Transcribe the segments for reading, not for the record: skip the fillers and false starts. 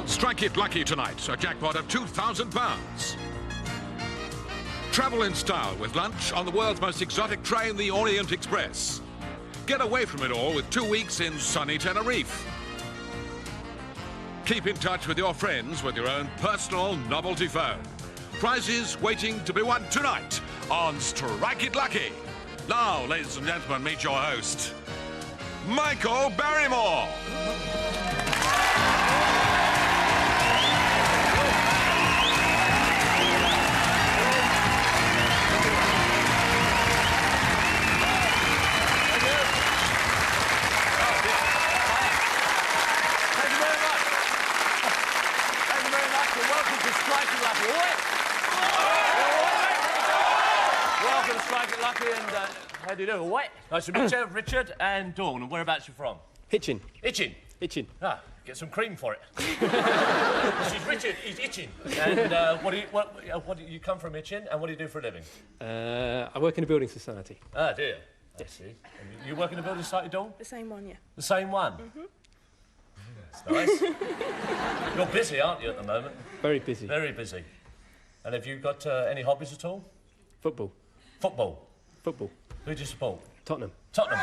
Strike It Lucky tonight, a jackpot of £2,000. Travel in style with lunch on the world's most exotic train, the Orient Express. Get away from it all with 2 weeks in sunny Tenerife. Keep in touch with your friends with your own personal novelty phone. Prizes waiting to be won tonight on Strike It Lucky. Now, ladies and gentlemen, meet your host, Michael Barrymore. Welcome to Strike It Lucky, and how do you do? What? Nice to meet you, Richard and Dawn. And whereabouts you from? Hitchin. Itching. Itchin. Ah, get some cream for it. This is Richard. He's itching. And what do you come from Itching, and what do you do for a living? I work in a building society. Ah, do you? Yes. See. And you work in a building society, Dawn? The same one, yeah. The same one. That's nice. You're busy, aren't you, at the moment? Very busy. Very busy. And have you got any hobbies at all? Football. Football. Football. Who do you support? Tottenham. Tottenham.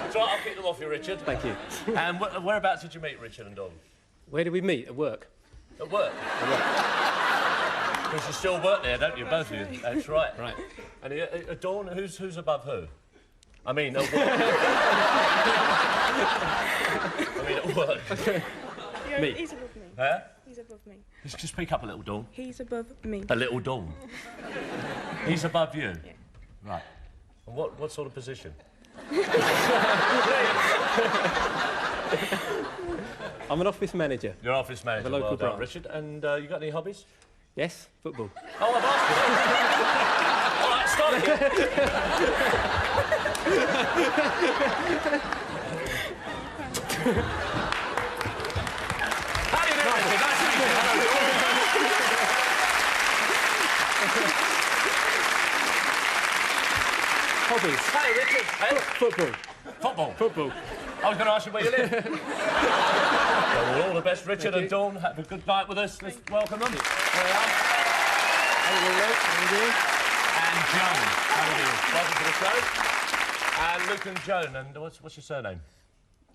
It's all right, I'll keep them off you, Richard. Thank you. And whereabouts did you meet Richard and Dawn? Where did we meet? At work. At work? Because you still work there, don't you, both of you? That's right. Right. And Dawn, who's above who? I mean, at work. I mean, at work. Me. He's above me. Huh? He's above me. Just speak up a little, Dawn. He's above me. A little Dawn. He's above you? Yeah. Right. And what sort of position? I'm an office manager. You're office manager. Of a local Well done, branch. Richard. And you 't got any hobbies? Yes, football. Oh, I've asked you. All right, stop it. How do you do, Richard? Nice to meet you. Hobbies. Hey, Richard. Hey. Football. Football. Football. I was going to ask you where you live. Well, all the best, Richard and Dawn. Have a good night with us. Let's welcome them. There they are. And Joan. How are you? Welcome to the show. And Luke and Joan. And what's your surname?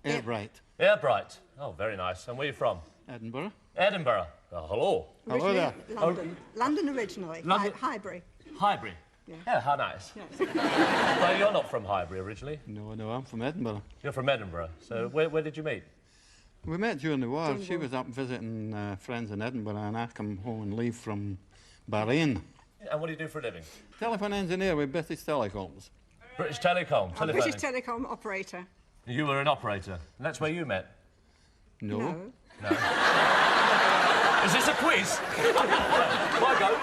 Airbright. Airbright. Oh, very nice. And where are you from? Edinburgh. Edinburgh. Oh, hello. Hello there. London. London originally. London- Highbury. Highbury. Yeah, how nice. But you're not from Highbury originally. No, I'm from Edinburgh. You're from Edinburgh. So where did you meet? We met during the war. She was up visiting friends in Edinburgh and I come home and leave from Bahrain. And what do you do for a living? Telephone engineer with British Telecoms. British Telecom. A British Telecom operator. You were an operator. And that's where you met. No. No. Is this a quiz? My go.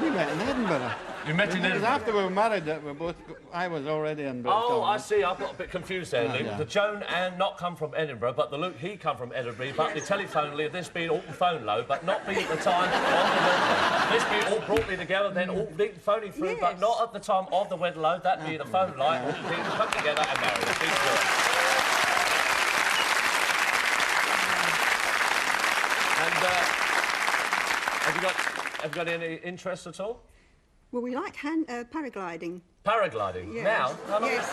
We met in Edinburgh. You met in It was Edinburgh. after we were married that we both... I was already in British Oh, I Telecom. see. I've got a bit confused there, Luke. yeah. The Joan and not come from Edinburgh, but the Luke, he come from Edinburgh, but the telephone lead, this being Alton Phone Low, but not being at the time of the weather. This being all brought me together, then all being phoning through, but Yes. not at the time of the weather load, that being the phone line, all being put together and married. Big joy. And have you got any interests at all? Well, we like paragliding. Paragliding. Yes. Now? How long- Yes.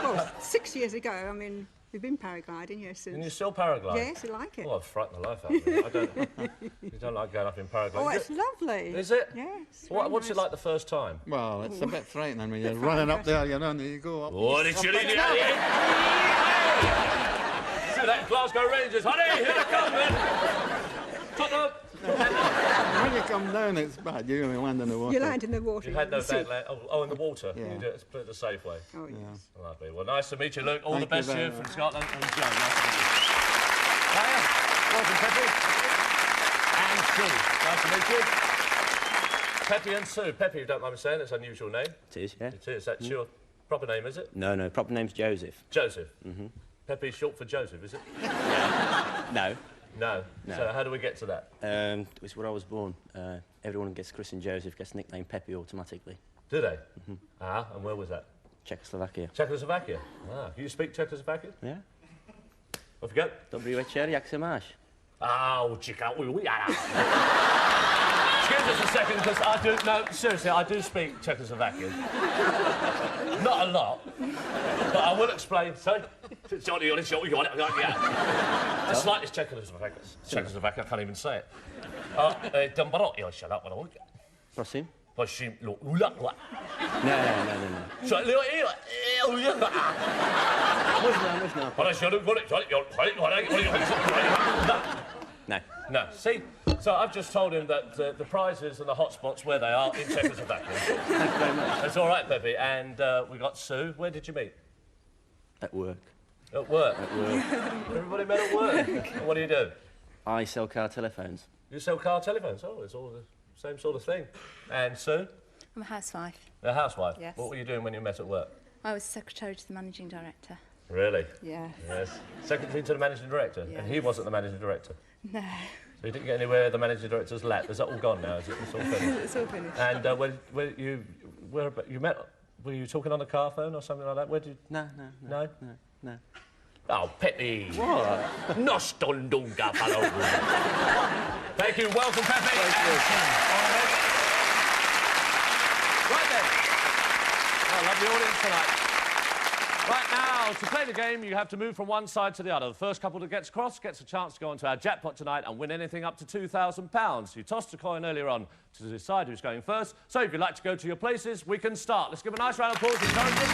Well, 6 years ago, I mean, we've been paragliding, yes. And you still paraglide? Yes, I like it. Oh, I've frightened the life out of me. I don't... You don't like going up in paragliding? Oh, it's lovely. Is it? Yes. What's very it like the first time? Well, it's a bit frightening when you're running up there, you know, and you go up. Oh, the chilly See that Glasgow Rangers, honey, here they come, man. Tottenham. When you come down, it's bad. You land in the water. You land in the water. You had no see. bad land. Oh, in the water. Yeah. You do it, put it the safe way. Oh, yes. Lovely. Well, nice to meet you, Luke. All Thank the you best to very you from much. Scotland and Joe. Nice to meet you. Hiya. Welcome, Peppy. And Sue. Nice to meet you. Peppy and Sue. Peppy, you don't mind me saying, it's an unusual name. It is, yeah. It is. That's your proper name, is it? No, proper name's Joseph. Joseph. Peppy's short for Joseph, is it? No. No. No. So how do we get to that? It was where I was born. Everyone gets Chris and Joseph gets nicknamed Pepe automatically. Do they? And where was that? Czechoslovakia. Czechoslovakia. You speak Czechoslovakian? Yeah. Off you go. Dobrý večer, jak se máš? Excuse us a second, because I do... No, seriously, I do speak Czechoslovakian. Not a lot, but I will explain. Sorry? The slightest Czechoslovakian, I can't even say it. Prosím? No. No. No. See? So I've just told him that the prizes and the hotspots where they are in Czechoslovakia. Thank you very much. That's all right, Pepe. And we got Sue. Where did you meet? At work. At work? At work. Everybody met at work. And what do you do? I sell car telephones. You sell car telephones? Oh, it's all the same sort of thing. And Sue? I'm a housewife. A housewife? Yes. What were you doing when you met at work? I was secretary to the managing director. Really? Yeah. Yes. Secretary to the managing director? Yes. And he wasn't the managing director? No. So you didn't get anywhere the managing director's lap? Is that all gone now? Is it? It's all finished? It's all finished. And where you met? Were you talking on the car phone or something like that? Where did you... No. Oh, Pepe. What? Nostondunga palo. Thank you. Welcome, Pepe. Right then. I love the audience tonight. Right now, to play the game, you have to move from one side to the other. The first couple that gets crossed gets a chance to go onto our jackpot tonight and win anything up to £2,000. You tossed a coin earlier on to decide who's going first. So if you'd like to go to your places, we can start. Let's give a nice round of applause to encouragement.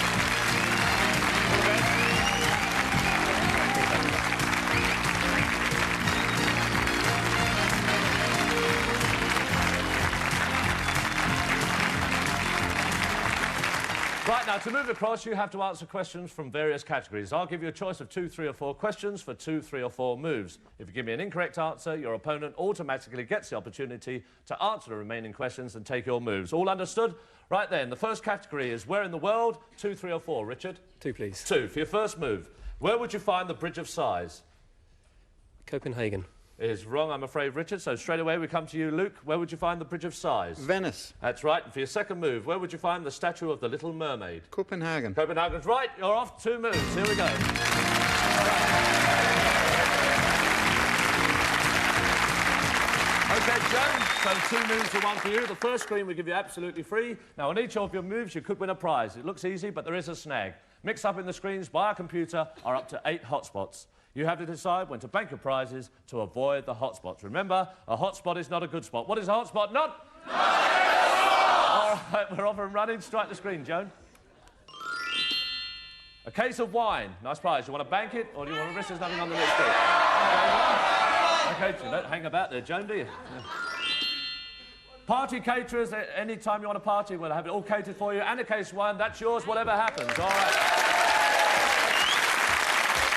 Right, now, to move across, you have to answer questions from various categories. I'll give you a choice of 2, 3 or 4 questions for 2, 3 or 4 moves. If you give me an incorrect answer, your opponent automatically gets the opportunity to answer the remaining questions and take your moves. All understood? Right then, the first category is where in the world? 2, 3 or 4, Richard? 2, please. 2. For your first move, where would you find the Bridge of Sighs? Copenhagen. Is wrong, I'm afraid, Richard. So straight away we come to you, Luke. Where would you find the Bridge of Sighs? Venice. That's right. And for your second move, where would you find the statue of the Little Mermaid? Copenhagen. Copenhagen's right. You're off. 2 moves. Here we go. OK, Joe. So 2 moves to 1 for you. The first screen we give you absolutely free. Now, on each of your moves, you could win a prize. It looks easy, but there is a snag. Mixed up in the screens by a computer are up to 8 hotspots. You have to decide when to bank your prizes to avoid the hotspots. Remember, a hotspot is not a good spot. What is a hotspot? Not? All right, we're off and running. Strike the screen, Joan. A case of wine. Nice prize. You want to bank it, or do you want to risk there's nothing on the list? OK, so don't hang about there, Joan, do you? Party caterers, any time you want a party, we'll have it all catered for you. And a case of wine, that's yours, whatever happens. All right.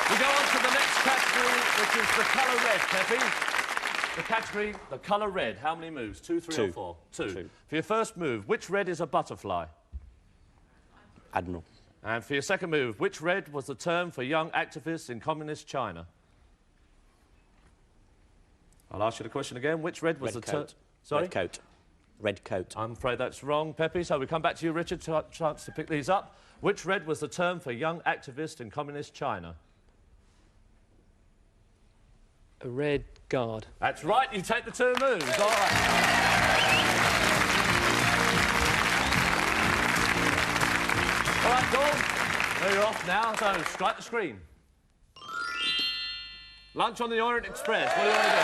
We go on to the next category, which is the colour red, Pepe. The category, the colour red. How many moves? 2, 3 or 4? 2. For your first move, which red is a butterfly? Admiral. And for your second move, which red was the term for young activists in communist China? I'll ask you the question again. Which red was Red the term? coat. Sorry? Red coat. Red coat. I'm afraid that's wrong, Pepe. So we come back to you, Richard. Chance to pick these up. Which red was the term for young activist in communist China? A red guard. That's right, you take the 2 moves. All right. All right, Dawn. Well, you're off now, so strike the screen. Lunch on the Orient Express. What do you want to do?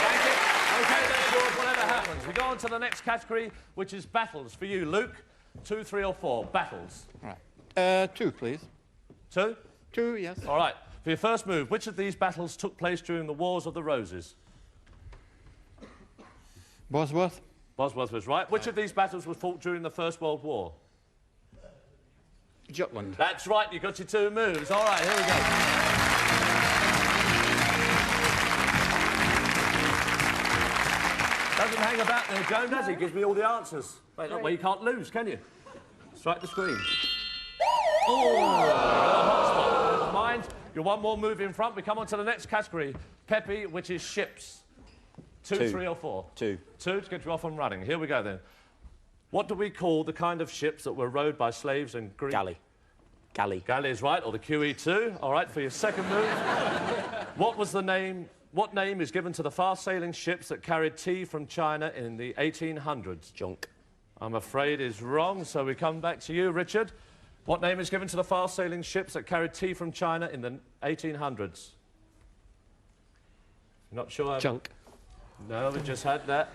Thank you. OK, that's yours, whatever happens. We go on to the next category, which is battles. For you, Luke, 2, 3 or 4. Battles. Right. 2, please. 2? 2, yes. All right. For your first move, which of these battles took place during the Wars of the Roses? Bosworth. Bosworth was right. Which of these battles was fought during the First World War? Jutland. That's right, you got your 2 moves. All right, here we go. Doesn't hang about there, Joan, does he? Gives me all the answers. Wait, that way you can't lose, can you? Strike the screen. Oh, hotspot. Never mind. You're one more move in front. We come on to the next category, Peppy, which is ships. Two, 3 or 4? 2. 2 to get you off and running. Here we go then. What do we call the kind of ships that were rowed by slaves and Greek? Galley. Galley. Galley is right, or the QE2. All right, for your second move. What name is given to the fast-sailing ships that carried tea from China in the 1800s? Junk. I'm afraid is wrong, so we come back to you, Richard. What name is given to the fast-sailing ships that carried tea from China in the 1800s? Not sure. Junk. No, we just had that.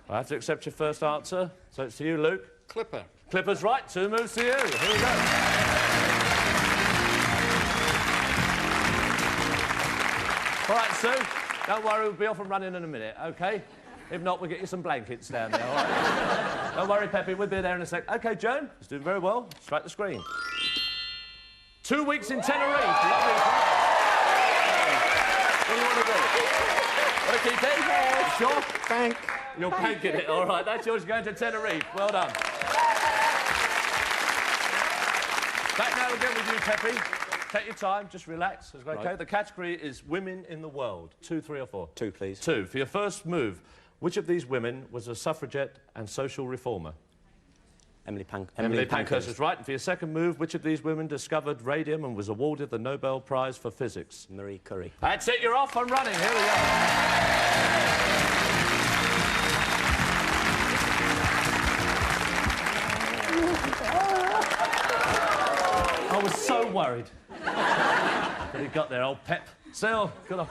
I have to accept your first answer. So it's to you, Luke. Clipper. Clipper's right. 2 moves to you. Here we go. All right, Sue. Don't worry, we'll be off and running in a minute, OK? If not, we'll get you some blankets down there, all right? Don't worry, Peppy, we'll be there in a sec. OK, Joan, it's doing very well. Strike the screen. 2 weeks in Tenerife. Lovely prize. What do you want to do? Want to keep it? Yes. Sure? Bank. You're banking it. All right, that's yours. You're going to Tenerife. Well done. Back now again with you, Peppy. Take your time, just relax. It's okay. Right. The category is women in the world. 2, 3 or 4? 2, please. 2. For your first move, which of these women was a suffragette and social reformer? Emily Emily Pankhurst is right. And for your second move, which of these women discovered radium and was awarded the Nobel Prize for Physics? Marie Curie. That's it, you're off and running. Here we go. I was so worried. But he got there, old Pep. Still, good on.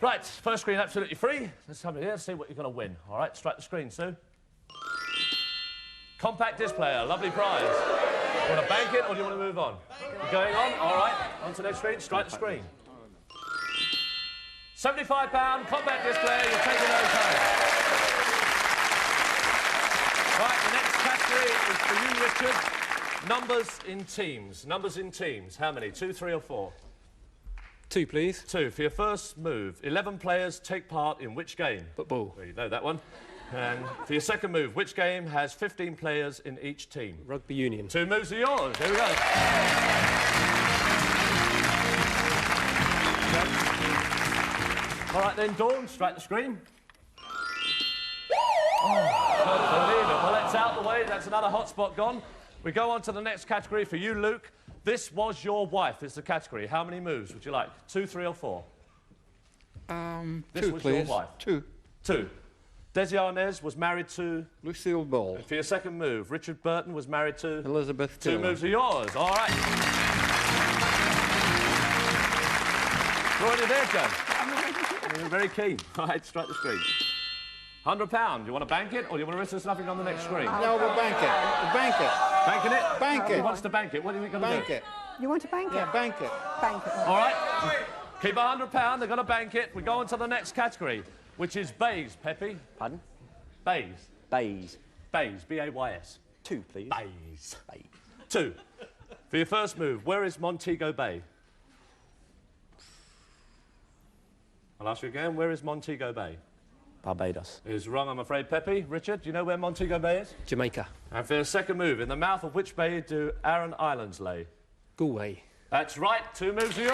Right, first screen absolutely free. Let's come in here and see what you're going to win. All right, strike the screen, Sue. Compact display, a lovely prize. Do you want to bank it or do you want to move on? You're going on? All right, on to the next screen, strike the screen. £75 compact display, you're taking those home. Right, the next category is for you, Richard. Numbers in teams. Numbers in teams. How many? 2, 3 or 4? 2, please. 2. For your first move, 11 players take part in which game? Football. Well, you know that one. And for your second move, which game has 15 players in each team? Rugby union. 2 moves are yours. Here we go. All right then, Dawn, strike the screen. Oh, can't believe it. Well, that's out the way. That's another hot spot gone. We go on to the next category for you, Luke. This was your wife is the category. How many moves would you like? 2, 3 or 4? This 2, was please. your wife. 2. 2. Desi Arnaz was married to... Lucille Ball. For your second move, Richard Burton was married to... Elizabeth 2 Taylor. moves are yours. All right. You're already there, Joan. You're very keen. All right, strike the screen. £100. Do you want to bank it or do you want to risk there's nothing on the next screen? No, we'll bank it. We'll bank it. Banking it? Bank He it. wants to bank it. What are you going to do? Bank it. You want to bank it? Yeah, bank it. Bank it. All right. Keep £100. They're going to bank it. We go on to the next category, which is bays, Peppy. Pardon? Bays. Bays. Bays. B-A-Y-S. 2, please. Bays. Bays. 2. For your first move, where is Montego Bay? I'll ask you again. Where is Montego Bay? Barbados. Is wrong, I'm afraid, Peppy. Richard, do you know where Montego Bay is? Jamaica. And for your second move, in the mouth of which bay do Aran Islands lay? Galway. That's right. 2 moves are yours.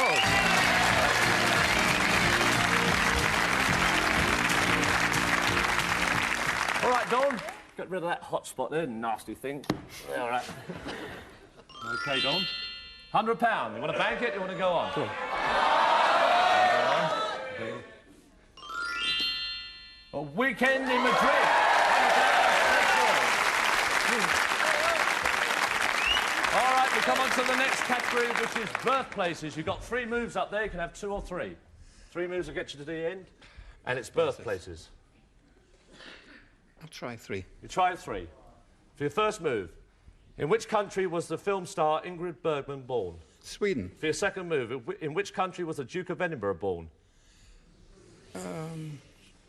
All right, Dawn. Get rid of that hot spot there, nasty thing. Yeah, all right. OK, Dawn. £100. You want to bank it? You want to go on? Sure. A weekend in Madrid. All right, we come on to the next category, which is birthplaces. You've got 3 moves up there. You can have 2 or 3. 3 moves will get you to the end, and it's birthplaces. I'll try 3. You try 3. For your first move, in which country was the film star Ingrid Bergman born? Sweden. For your second move, in which country was the Duke of Edinburgh born?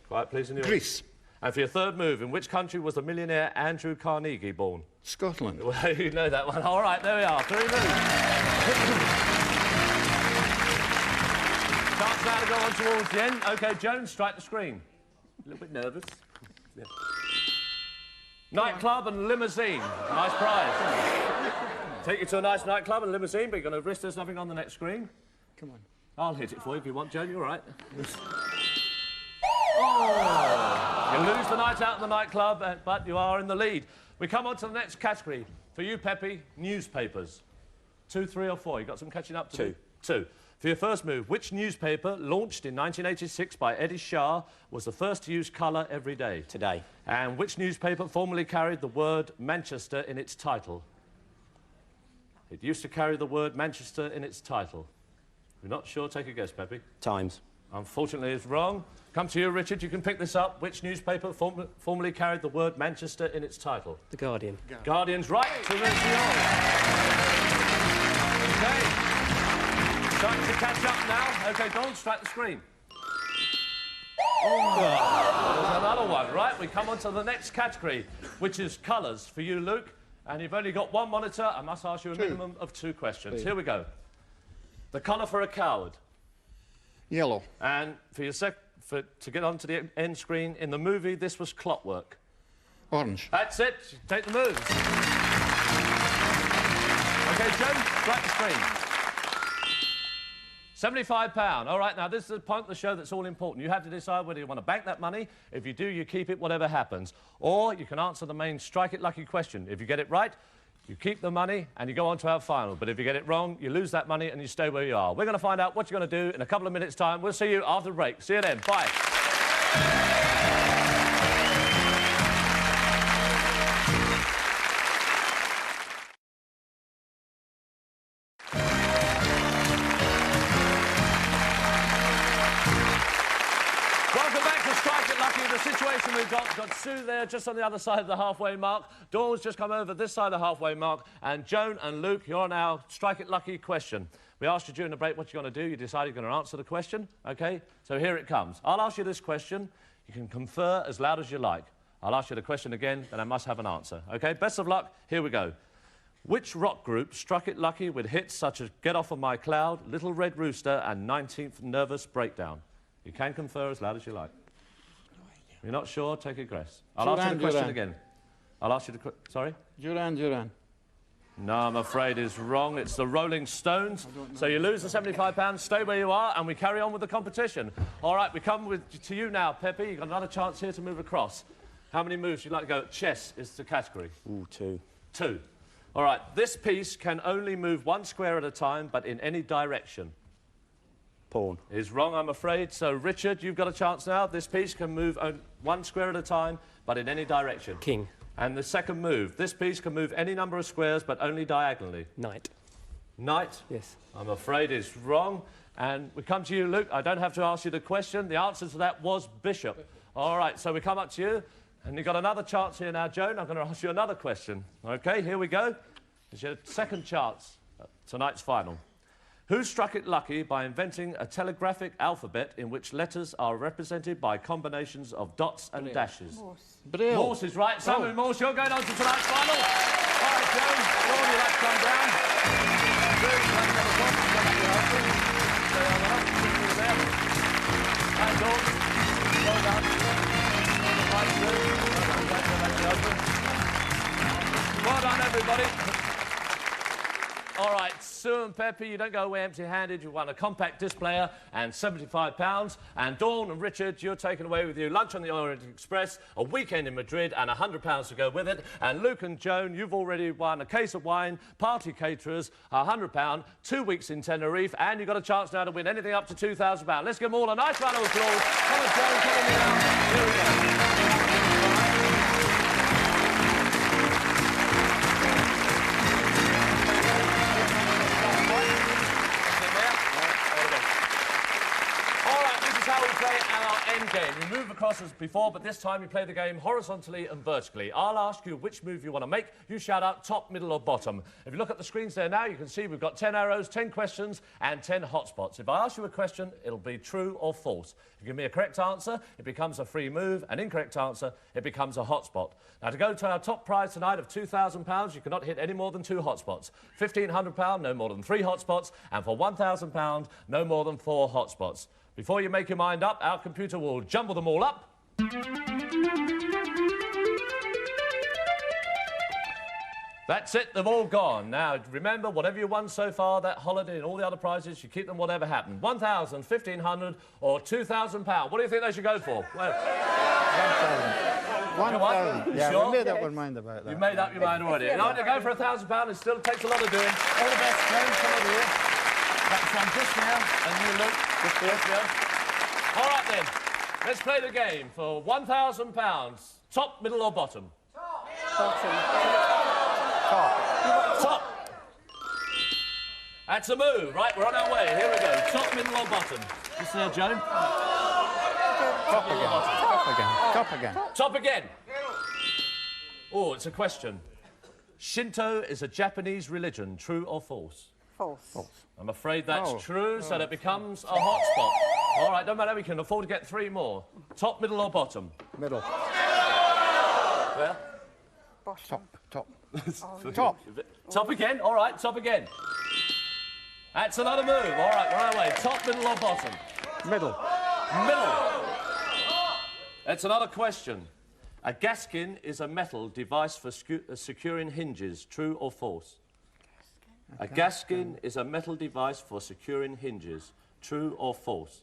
Quiet, please. In your... Greece. And for your third move, in which country was the millionaire Andrew Carnegie born? Scotland. Well, you know that one. All right, there we are. 3 moves. Chance now to go on towards the end. OK, Jones, strike the screen. A little bit nervous. Yeah. Nightclub and limousine. Nice prize. Take you to a nice nightclub and limousine, but you're going to risk there's nothing on the next screen. Come on. I'll hit it for you if you want, Joan. You're all right. Oh! You lose the night out in the nightclub, but you are in the lead. We come on to the next category. For you, Peppy, newspapers. 2, 3 or 4? You got some catching up to do? 2. For your first move, which newspaper, launched in 1986 by Eddie Shah, was the first to use colour every day? Today. And which newspaper formerly carried the word Manchester in its title? It used to carry the word Manchester in its title. If you're not sure, take a guess, Peppy. Times. Unfortunately, it's wrong. Come to you, Richard. You can pick this up. Which newspaper formerly carried the word Manchester in its title? The Guardian. Guardian's right. 2 minutes to yours. OK. Starting to catch up now. OK, Don, strike the screen. Oh, there's another one. Right, we come on to the next category, which is colours for you, Luke. And you've only got 1 monitor. I must ask you a minimum of 2 questions. Here we go. The colour for a coward. Yellow. And for your to get onto the end screen, in the movie, this was clockwork. Orange. That's it. Take the moves. OK, Joe, strike the screen. £75. All right, now, this is the point of the show that's all important. You have to decide whether you want to bank that money. If you do, you keep it, whatever happens. Or you can answer the main Strike It Lucky question. If you get it right, you keep the money and you go on to our final. But if you get it wrong, you lose that money and you stay where you are. We're going to find out what you're going to do in a couple of minutes' time. We'll see you after the break. See you then. Bye. We've got Sue there just on the other side of the halfway mark. Dawn's just come over this side of the halfway mark. And Joan and Luke, you're on our Strike It Lucky question. We asked you during the break what you're going to do. You decided you're going to answer the question, OK? So here it comes. I'll ask you this question. You can confer as loud as you like. I'll ask you the question again, then I must have an answer, OK? Best of luck. Here we go. Which rock group struck it lucky with hits such as Get Off of My Cloud, Little Red Rooster and 19th Nervous Breakdown? You can confer as loud as you like. You're not sure? Take a guess. I'll ask you the question again. I'll ask you the question. Sorry? Duran. No, I'm afraid it's wrong. It's the Rolling Stones. So you lose the £75, stay where you are, and we carry on with the competition. All right, we come to you now, Peppy. You've got another chance here to move across. How many moves would you like to go? Chess is the category. Ooh, 2. 2. All right, this piece can only move 1 square at a time, but in any direction. Pawn. Is wrong, I'm afraid. So, Richard, you've got a chance now. This piece can move 1 square at a time, but in any direction. King. And the second move. This piece can move any number of squares, but only diagonally. Knight. Knight? Yes. I'm afraid is wrong. And we come to you, Luke. I don't have to ask you the question. The answer to that was bishop. All right, so we come up to you. And you've got another chance here now, Joan. I'm going to ask you another question. OK, here we go. It's your second chance at tonight's final. Who struck it lucky by inventing a telegraphic alphabet in which letters are represented by combinations of dots and dashes? Morse. Braille. Morse is right. Samuel Morse, you're going on to tonight's final. All right, Joan, Dawn, you'll have to come down. Sue, you'll have to have a box. Come back to your husband. Stay on the hook. See you there. And Dawn, well done. Right, Sue. Well done. Go back to your husband. Well done, everybody. All right, Sue and Peppy, you don't go away empty-handed. You've won a compact disc player and £75. And Dawn and Richard, you're taking away with you lunch on the Orient Express, a weekend in Madrid, and £100 to go with it. And Luke and Joan, you've already won a case of wine, party caterers, £100, 2 weeks in Tenerife, and you've got a chance now to win anything up to £2,000. Let's give them all a nice round of applause. Come on, Joan, come on now. Here we go. Game. We move across as before, but this time you play the game horizontally and vertically. I'll ask you which move you want to make. You shout out top, middle or bottom. If you look at the screens there now, you can see we've got 10 arrows, 10 questions and 10 hotspots. If I ask you a question, it'll be true or false. If you give me a correct answer, it becomes a free move. An incorrect answer, it becomes a hotspot. Now, to go to our top prize tonight of £2,000, you cannot hit any more than 2 hotspots. £1,500, no more than 3 hotspots. And for £1,000, no more than 4 hotspots. Before you make your mind up, our computer will jumble them all up. That's it, they've all gone. Now, remember, whatever you won so far, that holiday and all the other prizes, you keep them whatever happened. 1,000, 1,500 or £2,000. What do you think they should go for? Well, 1,000. Yeah, Sure? we made up our mind about that. You've made up your mind already. You know, to go for £1,000, it still takes a lot of doing. All the best, James. Come over here. That's from just here, and you look. Just here. All right, then. Let's play the game for £1,000. Top, middle or bottom? Top. That's a move. Right, we're on our way. Here we go. Top, middle or bottom? Just there, Joan. Top again. Top again. Top again. Top again. Oh, it's a question. Shinto is a Japanese religion. True or false? False. I'm afraid that's true, so that becomes a hot spot. All right, don't matter. We can afford to get 3 more. Top, middle or bottom? Middle. Where? Top. Top. Top. Top again. All right, top again. That's another move. All right, we're on our way. Top, middle or bottom? Middle. Middle. That's another question. A gaskin is a metal device for securing hinges. True or false? A gaskin is a metal device for securing hinges. True or false?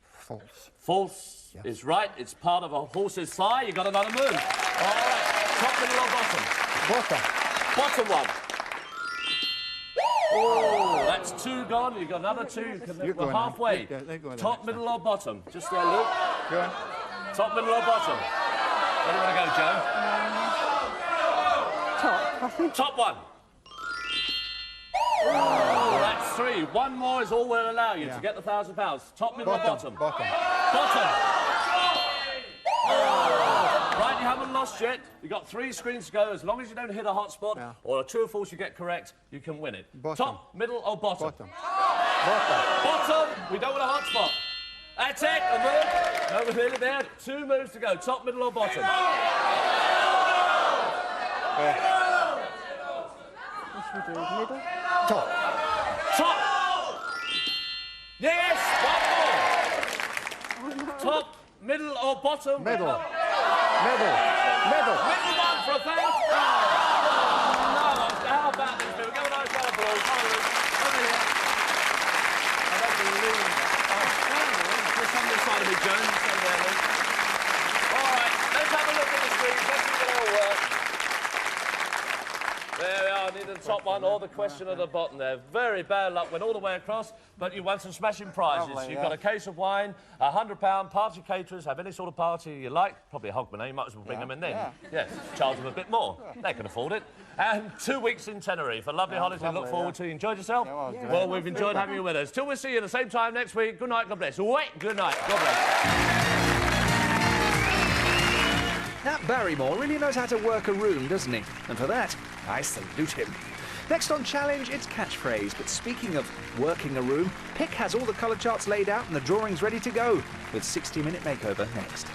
False. False is right. It's part of a horse's thigh. You got another move. All right. Top, middle or bottom? Bottom. Bottom one. Oh, that's 2 gone. You've got another 2. We're halfway. Top, middle or bottom? Just there, Luke. Go on. Top, middle or bottom? Where do you want to go, Joe? Top, I think. Top one. Oh, that's 3. 1 more is all we'll allow you to get the £1,000. Top, middle or bottom? Bottom. Bottom. Oh. Right, you haven't lost yet. You've got 3 screens to go. As long as you don't hit a hot spot or a true or false you get correct, you can win it. Bottom. Top, middle or bottom? Bottom. Bottom. Bottom. We don't want a hot spot. That's it. A move. No, we're nearly there. 2 moves to go. Top, middle or bottom? What should we do? Middle? Top. Top. Yes. 1 more. Top, middle or bottom? Middle. Middle. Middle. Middle one for £1,000. Oh, no. How about this? We'll give a nice round of applause. Over here. I don't believe that. Just on this side of me, Joan. Stay there, Luke. All right, let's have a look at the screens. Let's see if it all works. There we are, neither the top one or the question at the bottom there. Very bad luck, went all the way across, but you won some smashing prizes. Lovely, You've got a case of wine, £100, party caterers, have any sort of party you like. Probably a hogmanay, you might as well bring them in then. Yes, charge them a bit more. They can afford it. And 2 weeks in Tenerife, a lovely holiday to look forward to. You enjoyed yourself? Well, we've enjoyed having you with us. Till we see you at the same time next week. Good night, God bless. Wait, good night, God bless. That Barrymore really knows how to work a room, doesn't he? And for that, I salute him. Next on Challenge, it's catchphrase. But speaking of working a room, Pick has all the colour charts laid out and the drawings ready to go, with 60-minute makeover next.